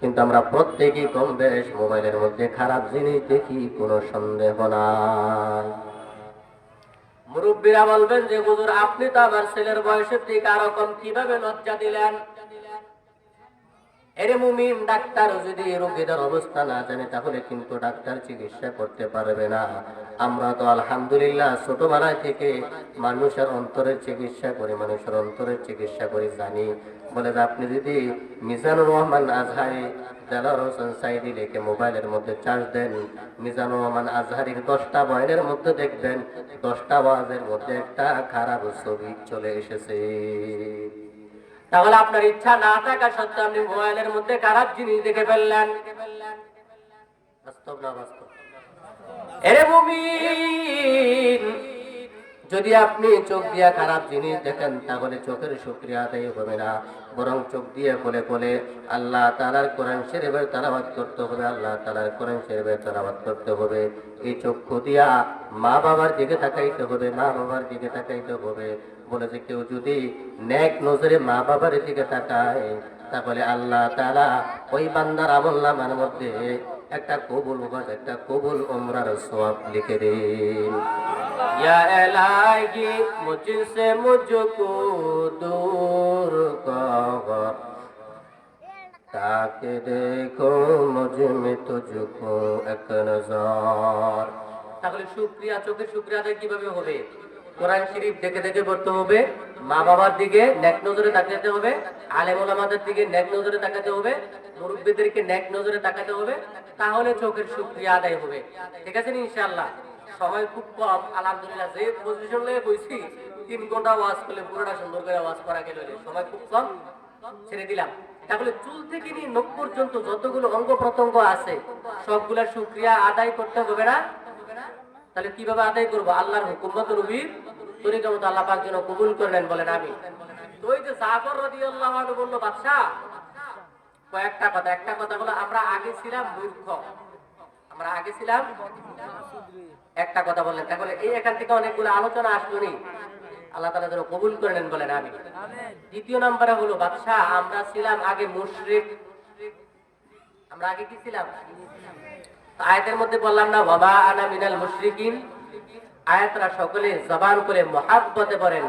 কিন্তু আমরা প্রত্যেকেই কম বেশ মোবাইলের মধ্যে খারাপ জিনিস দেখি, কোনো সন্দেহ নাই। মুরব্বীরা বলবেন যে হুজুর আপনি তো আমার ছেলের বয়সের দিকে আরো কম, কিভাবে লজ্জা দিলেন? এরে মুমিন, ডাক্তার যদি রোগীদের অবস্থা না জানে তাহলে কিন্তু ডাক্তার চিকিৎসা করতে পারবে না। আমরা তো আলহামদুলিল্লাহ ছোটবেলায় থেকে মানুষের অন্তরের চিকিৎসা করি, মানুষের অন্তরের চিকিৎসা করি, জানি। বলে যে আপনি যদি মিজানুর রহমান আজহারি, দেলাওয়ার হোসেন সাইদি লিখে মোবাইলের মধ্যে চার্জ দেন, মিজানুর রহমান আজহারির 10টা বয়ানের মধ্যে দেখবেন 10টা ওয়াজের মধ্যে একটা খারাপ ছবি চলে এসেছে। তাহলে আপনার ইচ্ছা না থাকা সত্ত্বেও আপনি মোবাইলের মধ্যে খারাপ জিনিস দেখে ফেললেন। বাস্তব না বাস্তব? এরে মুমিন, যদি আপনি চোখ দিয়ে খারাপ জিনিস দেখেন তাহলে চোখের শুকরিয়া আদায় হবে না, বরং চোখ দিয়ে কোলে কোলে আল্লাহ তাআলার কোরআন শরীফের তেলাওয়াত করতে হবে, আল্লাহ তাআলার কোরআন শরীফের তেলাওয়াত করতে হবে। এই চক্ষু দিয়া মা বাবার দিকে তাকাইতে হবে, মা বাবার দিকে তাকাইতে হবে। বলে যে কেউ যদি নেক নজরে মা বাবার দিকে তাকায় তাহলে আল্লাহ তাআলা ওই বান্দার আমলনামার মধ্যে একটা কবুল হজ, একটা কবুল উমরার সওয়াব লিখে দেন। या इलाही मुझसे मुझको दूर करो, ताकि देखो मुझ में तुझको एक नजर। তাহলে শুকরিয়া, চোখের শুকরিয়া আদায় কিভাবে হবে? কোরআন শরীফ দেখে দেখে পড়তে হবে, মা বাবার দিকে নেক নজরে তাকাতে হবে, আলেম ওলামাদের দিকে নেক নজরে তাকাতে হবে, মুরব্বিদেরকে নেক নজরে তাকাতে হবে, তাহলে চোখের শুকরিয়া আদায় হবে। ঠিক আছে ইনশাআল্লাহ? সময় খুব কম, আলহামদুলিল্লাহ যে পজিশন নিয়ে বইছি 3 ঘন্টা ওয়াজ করলে পুরোটা সুন্দর করে ওয়াজ করা গেল, সময় খুব কম, ছেড়ে দিলাম। তাহলে চুল থেকে নিয়ে নখ পর্যন্ত যতগুলো অঙ্গ প্রত্যঙ্গ আছে সবগুলা শুকরিয়া আদায় করতে হবে না? তাহলে কিভাবে আদায় করবো? আল্লাহর হুকুম মতো নবীর তরিকা মতো আল্লাহ পাক যেন কবুল করে নেন, বলেন আমিন। তো ওই যে জাফর রাদিয়াল্লাহু আনহু বলল বাদশা কয়েকটা কথা, একটা কথা হলো আমরা আগে ছিলাম মূর্খ, আমরা আগে ছিলাম, একটা কথা বললেন। তাহলে এই এখান থেকে অনেকগুলো আলোচনা আসলো, আল্লাহ তাআলা যেন কবুল করে নেন, বলেন আমিন। দ্বিতীয় নম্বরে হলো বাদশা আমরা ছিলাম আগে মুশরিক, আমরা আগে কি ছিলাম? আয়াতের মধ্যে বললাম না ওয়ামা আনা মিনাল মুশরিকিন, আয়াতরা সকলে জবান করে মুহাব্বতে পড়েন